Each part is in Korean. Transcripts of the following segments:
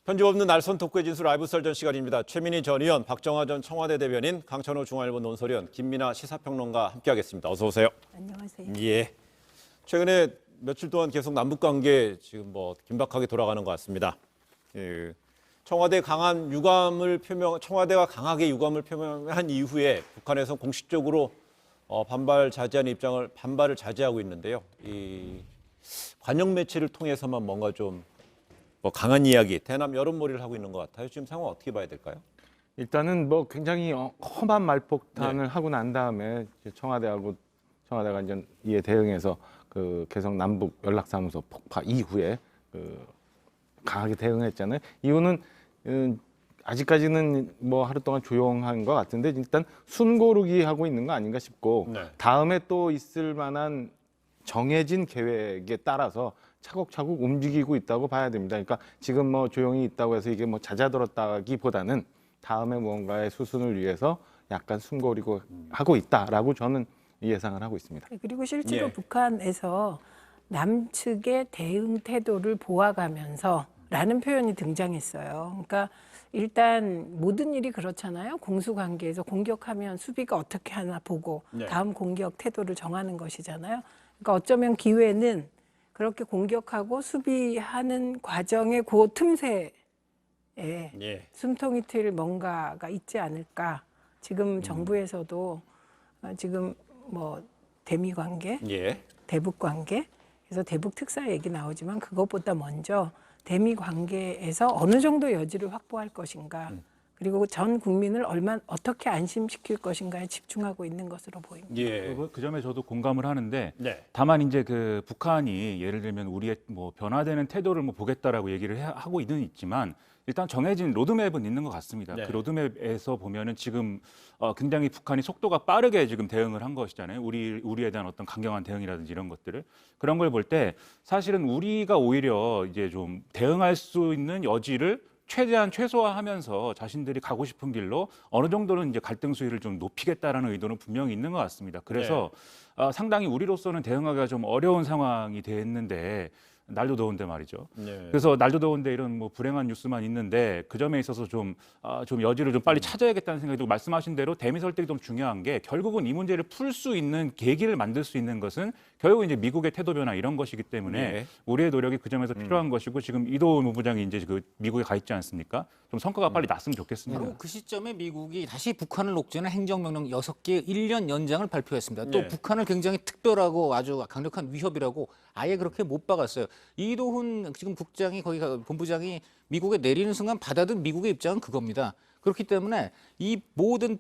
편집 없는 날선 토크의 진수 라이브 썰전 시간입니다. 최민희 전 의원, 박정화 전 청와대 대변인, 강찬호 중앙일보 논설위원, 김민아 시사평론가 함께하겠습니다. 어서 오세요. 안녕하세요. 예. 최근에 며칠 동안 계속 남북 관계 지금 긴박하게 돌아가는 것 같습니다. 청와대가 강하게 유감을 표명한 이후에 북한에서 공식적으로 반발을 자제하고 있는데요. 이 관영 매체를 통해서만 뭔가 좀 강한 이야기, 대남 여론몰이를 하고 있는 것 같아요. 지금 상황 어떻게 봐야 될까요? 일단은 굉장히 험한 말폭탄을 하고 난 다음에 청와대가 이제 이에 대응해서 그 개성 남북 연락사무소 폭파 이후에 강하게 대응했잖아요. 이유는 아직까지는 하루 동안 조용한 것 같은데 일단 숨고르기 하고 있는 거 아닌가 싶고 다음에 또 있을 만한 정해진 계획에 따라서 차곡차곡 움직이고 있다고 봐야 됩니다. 그러니까 지금 조용히 있다고 해서 이게 잦아들었다기보다는 다음에 무언가의 수순을 위해서 약간 숨고르고 하고 있다라고 저는 예상을 하고 있습니다. 그리고 실제로 북한에서 남측의 대응 태도를 보아가면서 라는 표현이 등장했어요. 그러니까 일단 모든 일이 그렇잖아요. 공수관계에서 공격하면 수비가 어떻게 하나 보고 다음 공격 태도를 정하는 것이잖아요. 그러니까 어쩌면 기회는 그렇게 공격하고 수비하는 과정의 그 틈새에 숨통이 트일 뭔가가 있지 않을까. 지금 정부에서도 지금 대미 관계, 대북 관계, 그래서 대북 특사 얘기 나오지만 그것보다 먼저 대미 관계에서 어느 정도 여지를 확보할 것인가, 그리고 전 국민을 어떻게 안심시킬 것인가에 집중하고 있는 것으로 보입니다. 그 점에 저도 공감을 하는데 다만 이제 그 북한이 예를 들면 우리의 변화되는 태도를 보겠다라고 얘기를 하고 있지만 일단 정해진 로드맵은 있는 것 같습니다. 그 로드맵에서 보면은 지금 굉장히 북한이 속도가 빠르게 지금 대응을 한 것이잖아요. 우리에 대한 어떤 강경한 대응이라든지 이런 것들을 그런 걸 볼 때 사실은 우리가 오히려 이제 좀 대응할 수 있는 여지를 최대한 최소화하면서 자신들이 가고 싶은 길로 어느 정도는 이제 갈등 수위를 좀 높이겠다라는 의도는 분명히 있는 것 같습니다. 그래서 상당히 우리로서는 대응하기가 좀 어려운 상황이 됐는데 날도 더운데 말이죠. 그래서 날도 더운데 이런 불행한 뉴스만 있는데 그 점에 있어서 좀 여지를 좀 빨리 찾아야겠다는 생각이 들고 말씀하신 대로 대미 설득이 좀 중요한 게 결국은 이 문제를 풀 수 있는 계기를 만들 수 있는 것은 결국 이제 미국의 태도 변화 이런 것이기 때문에 우리의 노력이 그 점에서 필요한 것이고 지금 이도훈 후보장이 이제 그 미국에 가 있지 않습니까? 좀 성과가 빨리 났으면 좋겠습니다. 바로 그 시점에 미국이 다시 북한을 녹지하는 행정명령 6개 1년 연장을 발표했습니다. 또 북한을 굉장히 특별하고 아주 강력한 위협이라고 아예 그렇게 못 박았어요. 이도훈 지금 국장이 본부장이 미국에 내리는 순간 받아든 미국의 입장은 그겁니다. 그렇기 때문에 이 모든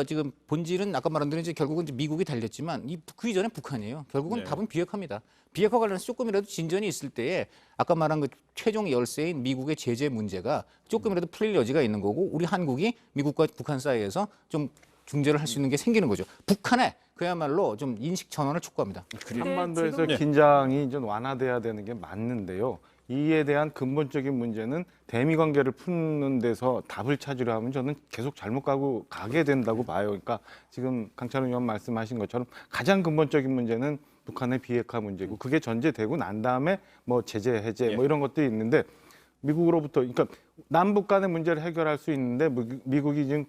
지금 본질은 아까 말한 대로 이제 결국은 이제 미국이 달렸지만 그 이전에 북한이에요. 결국은 답은 비핵화입니다. 비핵화 관련해서 조금이라도 진전이 있을 때에 아까 말한 그 최종 열쇠인 미국의 제재 문제가 조금이라도 풀릴 여지가 있는 거고 우리 한국이 미국과 북한 사이에서 좀 중재를 할 수 있는 게 생기는 거죠. 북한에 그야말로 좀 인식 전환을 촉구합니다. 한반도에서 긴장이 좀 완화돼야 되는 게 맞는데요. 이에 대한 근본적인 문제는 대미 관계를 푸는 데서 답을 찾으려 하면 저는 계속 잘못 가게 된다고 봐요. 그러니까 지금 강찬호 의원 말씀하신 것처럼 가장 근본적인 문제는 북한의 비핵화 문제고 그게 전제되고 난 다음에 제재 해제 이런 것들이 있는데 미국으로부터 그러니까 남북 간의 문제를 해결할 수 있는데 미국이 지금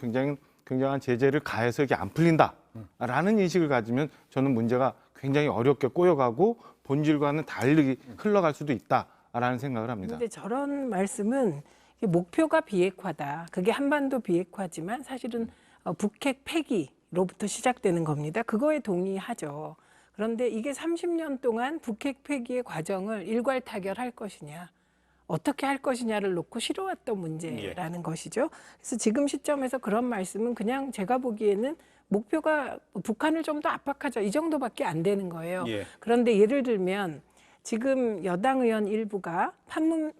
굉장한 제재를 가해서 이게 안 풀린다라는 인식을 가지면 저는 문제가 굉장히 어렵게 꼬여가고 본질과는 달리 흘러갈 수도 있다라는 생각을 합니다. 그런데 저런 말씀은 목표가 비핵화다. 그게 한반도 비핵화지만 사실은 북핵 폐기로부터 시작되는 겁니다. 그거에 동의하죠. 그런데 이게 30년 동안 북핵 폐기의 과정을 일괄타결할 것이냐, 어떻게 할 것이냐를 놓고 싫어왔던 문제라는 것이죠. 그래서 지금 시점에서 그런 말씀은 그냥 제가 보기에는 목표가 북한을 좀 더 압박하자 이 정도밖에 안 되는 거예요. 그런데 예를 들면 지금 여당 의원 일부가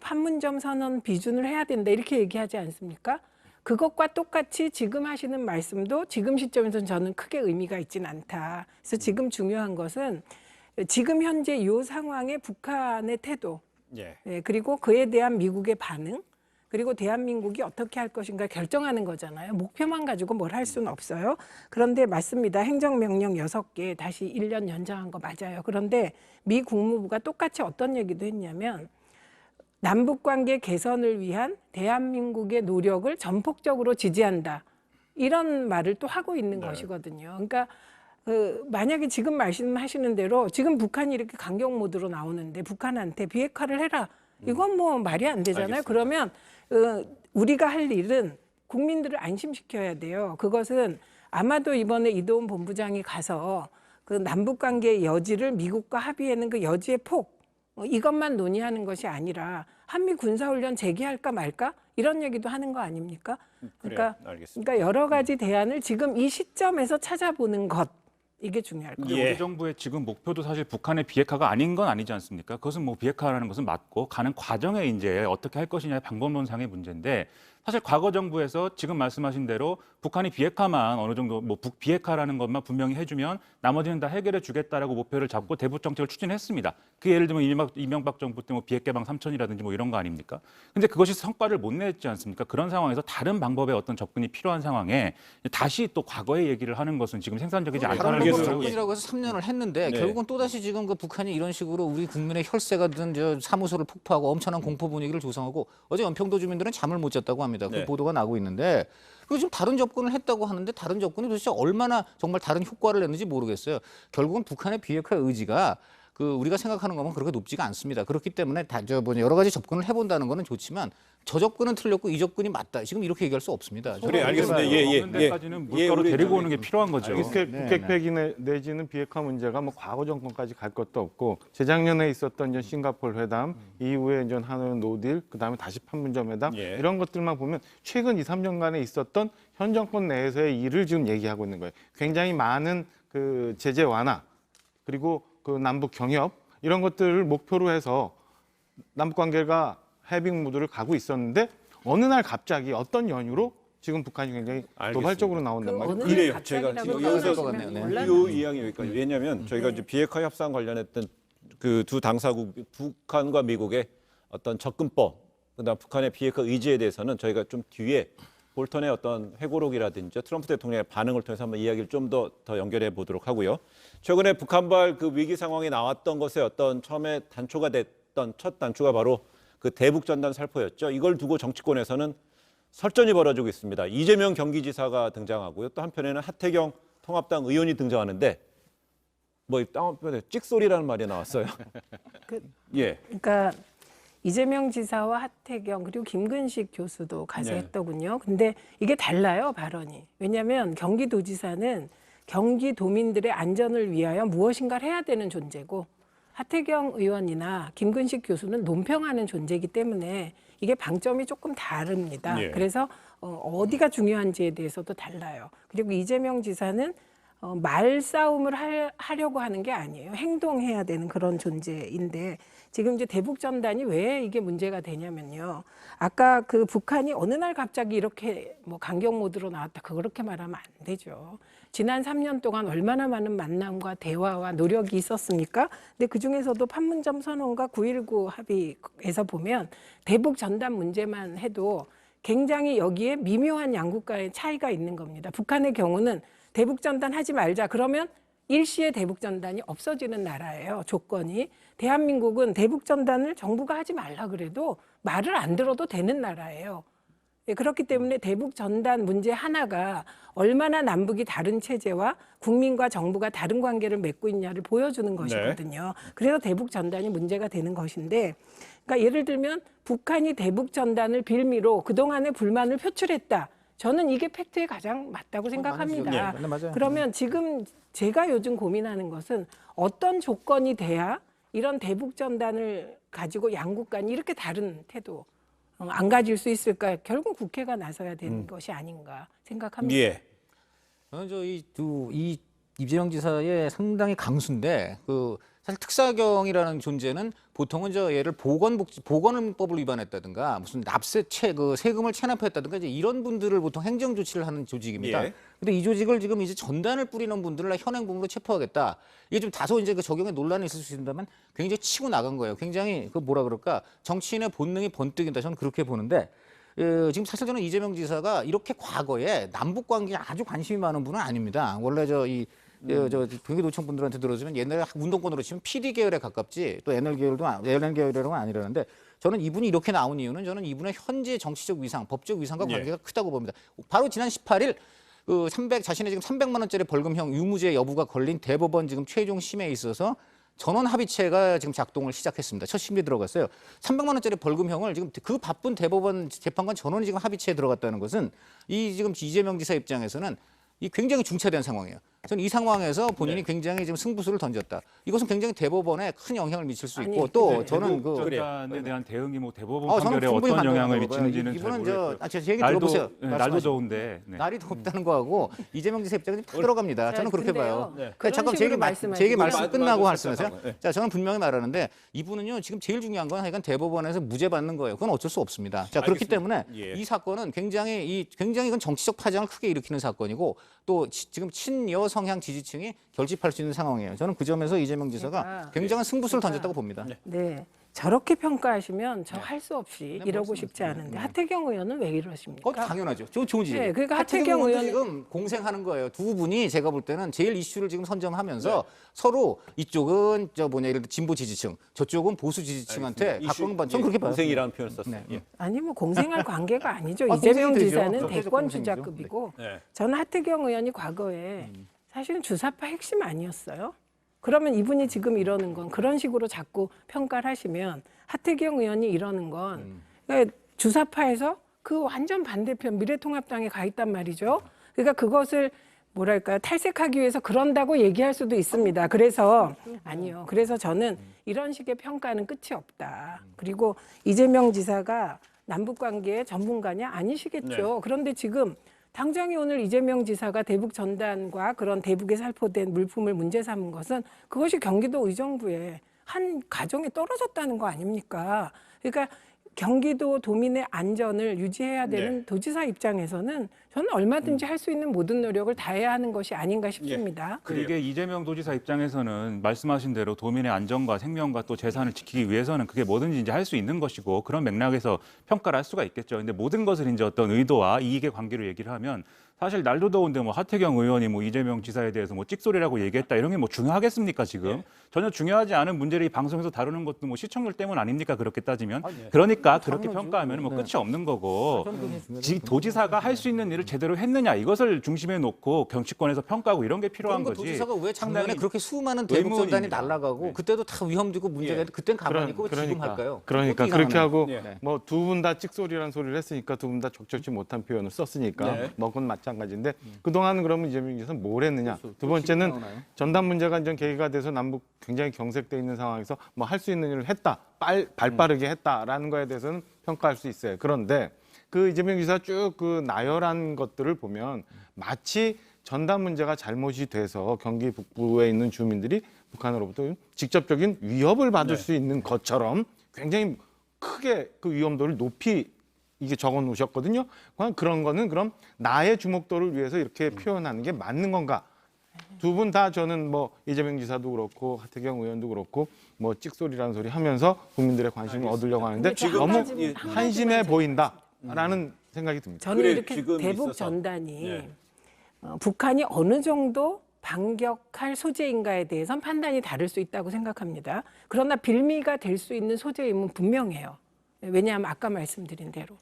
판문점 선언 비준을 해야 된다 이렇게 얘기하지 않습니까? 그것과 똑같이 지금 하시는 말씀도 지금 시점에서는 저는 크게 의미가 있지는 않다. 그래서 지금 중요한 것은 지금 현재 이 상황의 북한의 태도, 그리고 그에 대한 미국의 반응, 그리고 대한민국이 어떻게 할 것인가 결정하는 거잖아요. 목표만 가지고 뭘 할 수는 없어요. 그런데 맞습니다. 행정명령 6개 다시 1년 연장한 거 맞아요. 그런데 미 국무부가 똑같이 어떤 얘기도 했냐면 남북 관계 개선을 위한 대한민국의 노력을 전폭적으로 지지한다. 이런 말을 또 하고 있는 것이거든요. 그러니까 만약에 지금 말씀하시는 대로 지금 북한이 이렇게 강경 모드로 나오는데 북한한테 비핵화를 해라. 이건 뭐 말이 안 되잖아요. 알겠습니다. 그러면 우리가 할 일은 국민들을 안심시켜야 돼요. 그것은 아마도 이번에 이도훈 본부장이 가서 그 남북 관계의 여지를 미국과 합의하는 그 여지의 폭 이것만 논의하는 것이 아니라 한미 군사훈련 재개할까 말까 이런 얘기도 하는 거 아닙니까? 그러니까, 그래요. 알겠습니다. 그러니까 여러 가지 대안을 지금 이 시점에서 찾아보는 것 이게 중요할 것 같아요. 예. 우리 정부의 지금 목표도 사실 북한의 비핵화가 아닌 건 아니지 않습니까? 그것은 뭐 비핵화라는 것은 맞고 가는 과정에 이제 어떻게 할 것이냐의 방법론상의 문제인데 사실 과거 정부에서 지금 말씀하신 대로 북한이 비핵화만 어느 정도 뭐 북비핵화라는 것만 분명히 해주면 나머지는 다 해결해 주겠다라고 목표를 잡고 대북 정책을 추진했습니다. 그 예를 들면 이명박 정부 때 뭐 비핵 개방 3천이라든지 뭐 이런 거 아닙니까? 근데 그것이 성과를 못 냈지 않습니까? 그런 상황에서 다른 방법의 어떤 접근이 필요한 상황에 다시 또 과거의 얘기를 하는 것은 지금 생산적이지 다른 않다는 방법 것을 접근이라고 해서 3년을 했는데 네. 결국은 또다시 지금 그 북한이 이런 식으로 우리 국민의 혈세가 든 저 사무소를 폭파하고 엄청난 공포 분위기를 조성하고 어제 연평도 주민들은 잠을 못 잤다고 합니다. 그 네. 보도가 나고 있는데 그리고 지금 다른 접근을 했다고 하는데 다른 접근이 도대체 얼마나 정말 다른 효과를 냈는지 모르겠어요. 결국은 북한의 비핵화 의지가 그 우리가 생각하는 것만 그렇게 높지가 않습니다. 그렇기 때문에 여러 가지 접근을 해본다는 거는 좋지만 저 접근은 틀렸고 이 접근이 맞다. 지금 이렇게 얘기할 수 없습니다. 그래, 알겠습니다. 예, 없는 예. 데까지는 예, 물가로 우리 데리고 저기- 오는 게 필요한 거죠. 북핵 폐기 내지는 비핵화 문제가 뭐 과거 정권까지 갈 것도 없고 재작년에 있었던 이제 싱가포르 회담 이후에 이제 하는 노딜 그다음에 다시 판문점 회담 예. 이런 것들만 보면 최근 2, 3년간에 있었던 현 정권 내에서의 일을 지금 얘기하고 있는 거예요. 굉장히 많은 그 제재 완화 그리고 그 남북 경협 이런 것들을 목표로 해서 남북 관계가 해빙 모드를 가고 있었는데 어느 날 갑자기 어떤 연유로 지금 북한이 굉장히 알겠습니다. 도발적으로 나온단 그 말이에요. 어느 날 이래요. 갑자기라고 제가 지금 표현하시면 여기서 네. 곤란합니다. 이 이야기 여기까지. 왜냐하면 저희가 이제 비핵화 협상 관련했던 그 두 당사국 북한과 미국의 어떤 접근법, 그다음 북한의 비핵화 의지에 대해서는 저희가 좀 뒤에 볼턴의 어떤 회고록이라든지 트럼프 대통령의 반응을 통해서 한번 이야기를 좀 더 연결해 보도록 하고요. 최근에 북한발 그 위기 상황이 나왔던 것에 어떤 처음에 단초가 됐던 첫 단초가 바로 그 대북 전단 살포였죠. 이걸 두고 정치권에서는 설전이 벌어지고 있습니다. 이재명 경기지사가 등장하고요. 또 한편에는 하태경 통합당 의원이 등장하는데 뭐 땅에 찍소리라는 말이 나왔어요. 예. 그러니까 이재명 지사와 하태경 그리고 김근식 교수도 가서 네. 했더군요. 근데 이게 달라요, 발언이. 왜냐하면 경기도지사는 경기도민들의 안전을 위하여 무엇인가를 해야 되는 존재고 하태경 의원이나 김근식 교수는 논평하는 존재이기 때문에 이게 방점이 조금 다릅니다. 예. 그래서 어디가 중요한지에 대해서도 달라요. 그리고 이재명 지사는 말싸움을 하려고 하는 게 아니에요. 행동해야 되는 그런 존재인데 지금 이제 대북 전단이 왜 이게 문제가 되냐면요. 아까 그 북한이 어느 날 갑자기 이렇게 뭐 강경 모드로 나왔다 그렇게 말하면 안 되죠. 지난 3년 동안 얼마나 많은 만남과 대화와 노력이 있었습니까? 근데 그중에서도 판문점 선언과 9.19 합의에서 보면 대북 전단 문제만 해도 굉장히 여기에 미묘한 양국과의 차이가 있는 겁니다. 북한의 경우는 대북 전단 하지 말자 그러면 일시에 대북 전단이 없어지는 나라예요. 조건이. 대한민국은 대북 전단을 정부가 하지 말라 그래도 말을 안 들어도 되는 나라예요. 예, 그렇기 때문에 대북 전단 문제 하나가 얼마나 남북이 다른 체제와 국민과 정부가 다른 관계를 맺고 있냐를 보여주는 것이거든요. 그래서 대북 전단이 문제가 되는 것인데 그러니까 예를 들면 북한이 대북 전단을 빌미로 그동안의 불만을 표출했다. 저는 이게 팩트에 가장 맞다고 생각합니다. 네, 맞아요. 그러면 지금 제가 요즘 고민하는 것은 어떤 조건이 돼야 이런 대북 전단을 가지고 양국 간이 이렇게 다른 태도 안 가질 수 있을까? 결국 국회가 나서야 되는 것이 아닌가 생각합니다. 예. 저는 이 이재명 지사의 상당히 강수인데 그 사실 특사경이라는 존재는 보통은 얘를 보건법을 위반했다든가 무슨 그 세금을 체납했다든가 이제 이런 분들을 보통 행정 조치를 하는 조직입니다. 예. 근데 이 조직을 지금 이제 전단을 뿌리는 분들을 현행범으로 체포하겠다. 이게 좀 다소 이제 그 적용에 논란이 있을 수 있습니다만 굉장히 치고 나간 거예요. 굉장히 그 뭐라 그럴까 정치인의 본능이 번뜩인다. 저는 그렇게 보는데. 지금 사실 저는 이재명 지사가 이렇게 과거에 남북 관계에 아주 관심이 많은 분은 아닙니다. 원래 경기도청 분들한테 들어주면 옛날에 운동권으로 치면 PD 계열에 가깝지 또 NL 계열이라고는 아니라는데 저는 이분이 이렇게 나온 이유는 저는 이분의 현재 정치적 위상, 법적 위상과 예. 관계가 크다고 봅니다. 바로 지난 18일 자신의 지금 300만 원짜리 벌금형 유무죄 여부가 걸린 대법원 지금 최종 심의에 있어서 전원 합의체가 지금 작동을 시작했습니다. 첫 심리 들어갔어요. 300만 원짜리 벌금형을 지금 그 바쁜 대법원 재판관 전원이 지금 합의체에 들어갔다는 것은 이 지금 이재명 지사 입장에서는 이 굉장히 중차대한 상황이에요. 저는 이 상황에서 본인이 굉장히 지금 승부수를 던졌다. 이것은 굉장히 대법원에 큰 영향을 미칠 수 있고 아니, 또 저는 그 전단에 대한 대응이 뭐 대법원 저는 판결에 충분히 어떤 영향을 판단하는 미치는지는 잘 이분은 모르겠고요. 제 얘기 들어보세요. 날도 말씀하시죠. 더운데. 네. 날이 덥다는 거하고 이재명 지사 입장은 탁 들어갑니다. 저는 그렇게 근데요, 봐요. 네. 그러니까 잠깐 제 얘기 말씀하시고요. 말씀 끝나고 맞아, 말씀하세요. 맞아. 네. 자, 저는 분명히 말하는데 이분은요 지금 제일 중요한 건 하여간 대법원에서 무죄 받는 거예요. 그건 어쩔 수 없습니다. 자, 그렇기 알겠습니다. 때문에 예. 이 사건은 굉장히 이건 정치적 파장을 크게 일으키는 사건이고 또 지금 친여 성향 지지층이 결집할 수 있는 상황이에요. 저는 그 점에서 이재명 지사가 그러니까 굉장한 승부수를 던졌다고 봅니다. 네. 저렇게 평가하시면 저 할 수 없이 네, 이러고 말씀하세요. 싶지 않은데 하태경 의원은 왜 이러십니까? 그것도 당연하죠. 좋은 지적. 네, 그러니까 하태경 하태경 의원도 의원- 지금 공생하는 거예요. 두 분이 제가 볼 때는 제일 이슈를 지금 선점하면서 서로 이쪽은 예를 들어 진보 지지층, 저쪽은 보수 지지층한테 각광 받. 전 그렇게 봐요. 공생이라는 표현을 썼어요. 네. 예. 아니 뭐 공생할 관계가 아니죠. 아, 이재명 공생이 되죠. 지사는 적대적 대권 공생이죠. 주자급이고 네. 저는 하태경 의원이 과거에 사실은 주사파 핵심 아니었어요. 그러면 이분이 지금 이러는 건 그런 식으로 자꾸 평가를 하시면 하태경 의원이 이러는 건 그러니까 주사파에서 그 완전 반대편 미래통합당에 가 있단 말이죠. 그러니까 그것을 뭐랄까요 탈색하기 위해서 그런다고 얘기할 수도 있습니다. 그래서 아니요. 그래서 저는 이런 식의 평가는 끝이 없다. 그리고 이재명 지사가 남북관계의 전문가냐 아니시겠죠. 그런데 지금 당장에 오늘 이재명 지사가 대북 전단과 그런 대북에 살포된 물품을 문제 삼은 것은 그것이 경기도 의정부의 한 가정에 떨어졌다는 거 아닙니까? 그러니까 경기도 도민의 안전을 유지해야 되는 도지사 입장에서는 저는 얼마든지 할 수 있는 모든 노력을 다해야 하는 것이 아닌가 싶습니다. 이게 이재명 도지사 입장에서는 말씀하신 대로 도민의 안전과 생명과 또 재산을 지키기 위해서는 그게 뭐든지 이제 할 수 있는 것이고 그런 맥락에서 평가를 할 수가 있겠죠. 근데 모든 것을 이제 어떤 의도와 이익의 관계로 얘기를 하면 사실 날도 더운데 뭐 하태경 의원이 뭐 이재명 지사에 대해서 뭐 찍소리라고 얘기했다 이런 게 뭐 중요하겠습니까 지금? 전혀 중요하지 않은 문제를 이 방송에서 다루는 것도 뭐 시청률 때문 아닙니까 그렇게 따지면? 그러니까 그렇게 평가하면 뭐 끝이 없는 거고 도지사가 할 수 있는 일을 제대로 했느냐 이것을 중심에 놓고 정치권에서 평가하고 이런 게 필요한 그런 거 거지. 도지사가 왜 작년에 상당히 그렇게 수많은 대북 전단이 의문입니다. 날아가고 그때도 다 위험되고 문제가 있는데 그땐 가만히 있고 왜 지금 할까요? 그러니까 그것도 그렇게 하고 이상하네. 뭐 두 분 다 찍소리라는 소리를 했으니까 두 분 다 적절치 못한 표현을 썼으니까 네. 뭐 그건 마찬가지인데 그동안은 그러면 이재명 지사는 뭘 했느냐? 두 번째는 나오나요? 전단 문제가 이제 계기가 돼서 남북 굉장히 경색돼 있는 상황에서 뭐 할 수 있는 일을 했다, 발 빠르게 했다라는 거에 대해서는 평가할 수 있어요. 그런데 그 이재명 지사 쭉 그 나열한 것들을 보면 마치 전단 문제가 잘못이 돼서 경기 북부에 있는 주민들이 북한으로부터 직접적인 위협을 받을 수 있는 것처럼 굉장히 크게 그 위험도를 높이 이게 적어 놓으셨거든요. 그런 거는 그럼 나의 주목도를 위해서 이렇게 표현하는 게 맞는 건가? 두 분 다 저는 뭐 이재명 지사도 그렇고 하태경 의원도 그렇고 뭐 찍소리라는 소리 하면서 국민들의 관심을 얻으려고 하는데 근데 지금 너무 한 가지만 한심해 보인다라는 생각이 듭니다. 저는 그래, 이렇게 지금 대북 있어서. 전단이 네. 북한이 어느 정도 반격할 소재인가에 대해서는 판단이 다를 수 있다고 생각합니다. 그러나 빌미가 될 수 있는 소재임은 분명해요. 왜냐하면 아까 말씀드린 대로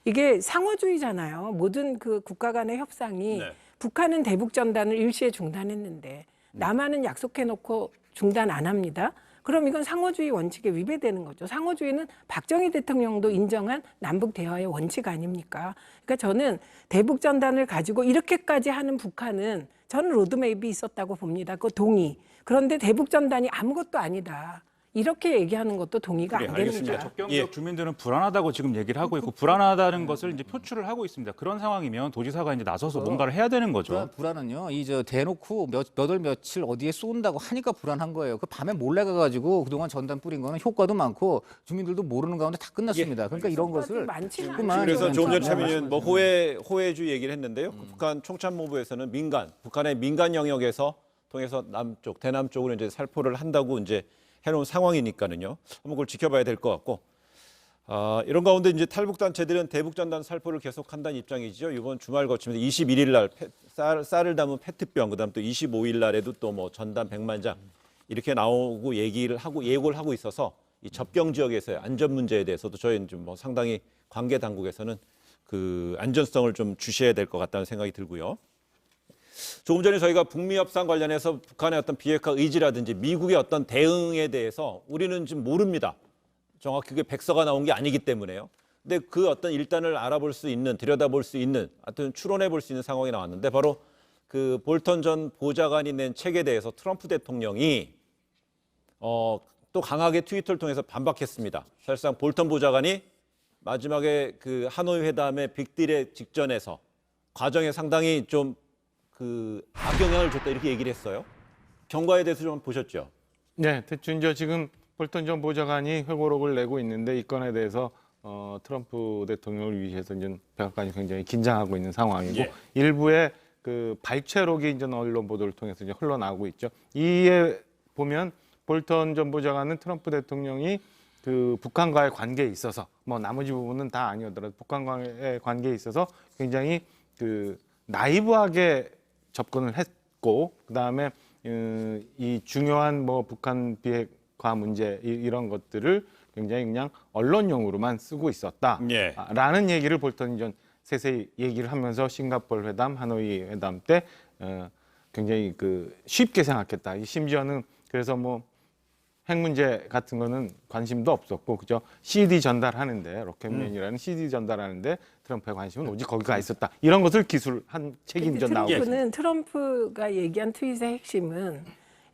이게 상호주의잖아요. 모든 그 국가 간의 협상이 네. 북한은 대북 전단을 일시에 중단했는데 남한은 약속해놓고 중단 안 합니다. 그럼 이건 상호주의 원칙에 위배되는 거죠. 상호주의는 박정희 대통령도 인정한 남북 대화의 원칙 아닙니까? 그러니까 저는 대북 전단을 가지고 이렇게까지 하는 북한은 저는 로드맵이 있었다고 봅니다. 그 동의. 그런데 대북 전단이 아무것도 아니다. 이렇게 얘기하는 것도 동의가 그래, 안 알겠습니다. 됩니다. 적경 예. 지역 주민들은 불안하다고 지금 얘기를 하고 있고 불안하다는 것을 이제 표출을 하고 있습니다. 그런 상황이면 도지사가 이제 나서서 뭔가를 해야 되는 거죠. 불안은요. 대놓고 몇월 며칠 어디에 쏜다고 하니까 불안한 거예요. 그 밤에 몰래 가가지고 그동안 전단 뿌린 거는 효과도 많고 주민들도 모르는 가운데 다 끝났습니다. 그러니까 이런 것을 많지는 조금만 않죠. 그래서 조금 전 네. 참여는 뭐 호해주 얘기를 했는데요. 그 북한 총참모부에서는 북한의 민간 영역에서 통해서 남쪽, 대남 쪽으로 이제 살포를 한다고 이제 해놓은 상황이니까는요. 한번 그걸 지켜봐야 될 것 같고 이런 가운데 이제 탈북 단체들은 대북 전단 살포를 계속한다는 입장이죠. 이번 주말 거치면서 21일 날 쌀을 담은 페트병, 그다음 또 25일 날에도 또 뭐 전단 100만 장 이렇게 나오고 예고를 하고 있어서 이 접경 지역에서의 안전 문제에 대해서도 저희는 좀 뭐 상당히 관계 당국에서는 그 안전성을 좀 주셔야 될 것 같다는 생각이 들고요. 조금 전에 저희가 북미 협상 관련해서 북한의 어떤 비핵화 의지라든지 미국의 어떤 대응에 대해서 우리는 지금 모릅니다. 정확히 그게 백서가 나온 게 아니기 때문에요. 근데 그 어떤 일단을 알아볼 수 있는, 들여다볼 수 있는, 하여튼 추론해 볼 수 있는 상황이 나왔는데 바로 그 볼턴 전 보좌관이 낸 책에 대해서 트럼프 대통령이 또 강하게 트위터를 통해서 반박했습니다. 사실상 볼턴 보좌관이 마지막에 그 하노이 회담의 빅딜의 직전에서 과정에 상당히 좀 그 악영향을 줬다 이렇게 얘기를 했어요. 경과에 대해서 좀 보셨죠? 네, 대충 이제 지금 볼턴 전 보좌관이 회고록을 내고 있는데 이 건에 대해서 트럼프 대통령을 위해서 이제 백악관이 굉장히 긴장하고 있는 상황이고 예. 일부의 그 발췌록이 이제 언론 보도를 통해서 이제 흘러나오고 있죠. 이에 보면 볼턴 전 보좌관은 트럼프 대통령이 그 북한과의 관계에 있어서 뭐 나머지 부분은 다 아니었더라도 북한과의 관계에 있어서 굉장히 그 나이브하게 접근을 했고 그다음에 이 중요한 뭐 북한 비핵화 문제 이런 것들을 굉장히 그냥 언론용으로만 쓰고 있었다라는 얘기를 볼턴이 전 세세히 얘기를 하면서 싱가포르 회담, 하노이 회담 때 굉장히 그 쉽게 생각했다. 심지어는 그래서 뭐 핵 문제 같은 거는 관심도 없었고 그죠? CD 전달하는데 로켓맨이라는 CD 전달하는데 트럼프의 관심은 오직 거기가 있었다. 이런 것을 기술한 책이 이제 나오고 있습니다. 트럼프는 트럼프가 얘기한 트윗의 핵심은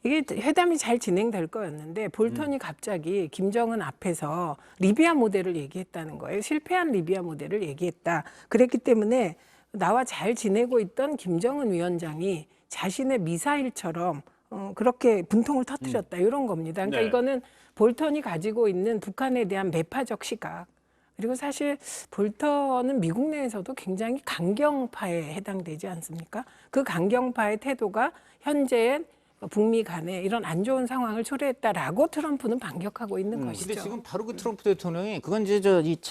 이게 회담이 잘 진행될 거였는데 볼턴이 갑자기 김정은 앞에서 리비아 모델을 얘기했다는 거예요. 실패한 리비아 모델을 얘기했다. 그랬기 때문에 나와 잘 지내고 있던 김정은 위원장이 자신의 미사일처럼 그렇게 분통을 터뜨렸다. 이런 겁니다. 그러니까 네. 이거는 볼턴이 가지고 있는 북한에 대한 매파적 시각. 그리고 사실 볼턴은 미국 내에서도 굉장히 강경파에 해당되지 않습니까? 그 강경파의 태도가 현재의 북미 간에 이런 안 좋은 상황을 초래했다라고 트럼프는 반격하고 있는 것이죠. 근데 지금 바로 그 트럼프 대통령이 그건 이제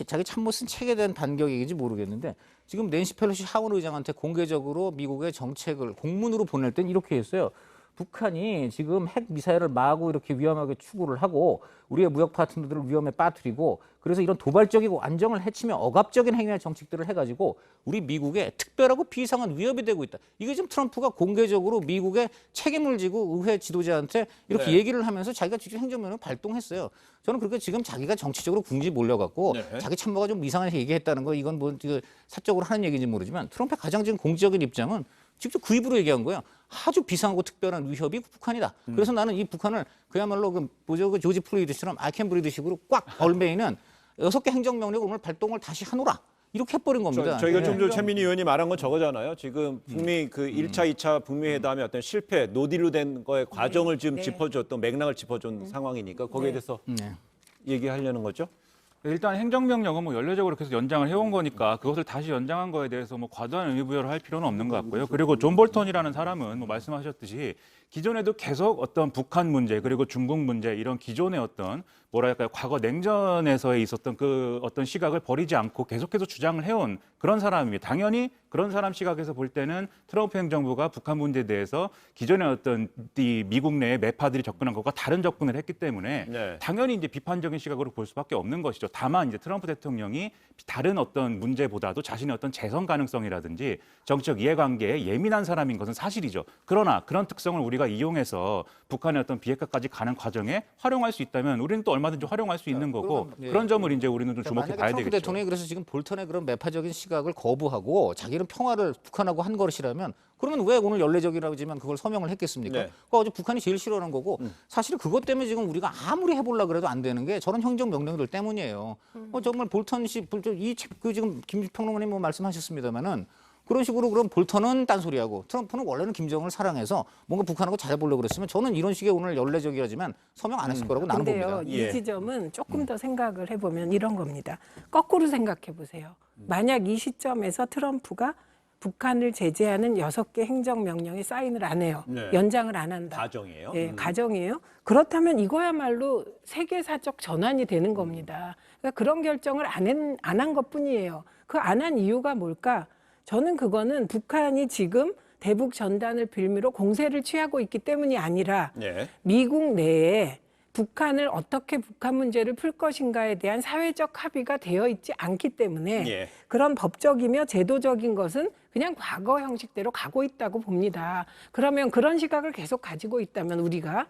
자기 참모 쓴 책에 대한 반격이지 모르겠는데 지금 낸시 펠로시 하원 의장한테 공개적으로 미국의 정책을 공문으로 보낼 땐 이렇게 했어요. 북한이 지금 핵 미사일을 마구 이렇게 위험하게 추구를 하고 우리의 무역 파트너들을 위험에 빠뜨리고 그래서 이런 도발적이고 안정을 해치며 억압적인 행위의 정책들을 해가지고 우리 미국에 특별하고 비상한 위협이 되고 있다. 이게 지금 트럼프가 공개적으로 미국의 책임을 지고 의회 지도자한테 이렇게 네. 얘기를 하면서 자기가 직접 행정명령을 발동했어요. 저는 그렇게 지금 자기가 정치적으로 궁지 몰려갖고 네. 자기 참모가 좀 이상하게 얘기했다는 거 이건 뭐 사적으로 하는 얘기인지 모르지만 트럼프의 가장 지금 공적인 입장은 직접 그 입으로 얘기한 거예요. 아주 비상하고 특별한 위협이 북한이다. 그래서 나는 이 북한을 그야말로 그 조지 플루이드처럼 아이캔 브리드식으로 꽉 얼매이는 6개 행정명령을 오늘 발동을 다시 하노라. 이렇게 해버린 겁니다. 저희가 좀 예. 전에 최민희 의원이 말한 건 저거잖아요. 지금 북미 그 1차, 2차 북미 회담의 어떤 실패, 노딜로 된 거의 과정을 지금 네. 짚어줬던 맥락을 짚어준 상황이니까 거기에 대해서 네. 얘기하려는 거죠. 일단 행정명령은 뭐 연례적으로 계속 연장을 해온 거니까 그것을 다시 연장한 거에 대해서 뭐 과도한 의미 부여를 할 필요는 없는 것 같고요. 그리고 존 볼턴이라는 사람은 뭐 말씀하셨듯이 기존에도 계속 어떤 북한 문제 그리고 중국 문제 이런 기존의 어떤 뭐랄까요 과거 냉전에서 있었던 그 어떤 시각을 버리지 않고 계속해서 주장을 해온 그런 사람입니다. 당연히 그런 사람 시각에서 볼 때는 트럼프 행정부가 북한 문제에 대해서 기존의 어떤 이 미국 내의 매파들이 접근한 것과 다른 접근을 했기 때문에 네. 당연히 이제 비판적인 시각으로 볼 수밖에 없는 것이죠. 다만 이제 트럼프 대통령이 다른 어떤 문제보다도 자신의 어떤 재선 가능성이라든지 정치적 이해관계에 예민한 사람인 것은 사실이죠. 그러나 그런 특성을 우리가 이용해서 북한의 어떤 비핵화까지 가는 과정에 활용할 수 있다면 우리는 또 얼마든지 활용할 수 있는 거고 그럼, 예. 그런 점을 이제 우리는 좀 주목해 만약에 봐야 트럼프 되겠죠. 대통령이 그래서 지금 볼턴의 그런 매파적인 시각을 거부하고 자기는 평화를 북한하고 한 것이라면 그러면 왜 오늘 연례적이라고 하지만 그걸 서명을 했겠습니까? 네. 그거 어제 북한이 제일 싫어하는 거고 사실 그것 때문에 지금 우리가 아무리 해보려고 해도 안 되는 게 저런 행정명령들 때문이에요. 정말 볼턴 씨, 그 지금 김평론가님 뭐 말씀하셨습니다마는 그런 식으로 그럼 볼턴은 딴소리하고 트럼프는 원래는 김정은을 사랑해서 뭔가 북한하고 잘해보려고 그랬으면 저는 이런 식의 오늘 연례적이라지만 서명 안 했을 거라고 나는 근데요, 봅니다. 이 예. 지점은 조금 더 생각을 해보면 이런 겁니다. 거꾸로 생각해 보세요. 만약 이 시점에서 트럼프가 북한을 제재하는 6개 행정명령에 사인을 안 해요. 네. 연장을 안 한다. 가정이에요. 예, 가정이에요. 그렇다면 이거야말로 세계사적 전환이 되는 겁니다. 그러니까 그런 결정을 안 한 것뿐이에요. 그 안 한 이유가 뭘까? 저는 그거는 북한이 지금 대북 전단을 빌미로 공세를 취하고 있기 때문이 아니라 네. 미국 내에 북한을 어떻게 북한 문제를 풀 것인가에 대한 사회적 합의가 되어 있지 않기 때문에 예. 그런 법적이며 제도적인 것은 그냥 과거 형식대로 가고 있다고 봅니다. 그러면 그런 시각을 계속 가지고 있다면 우리가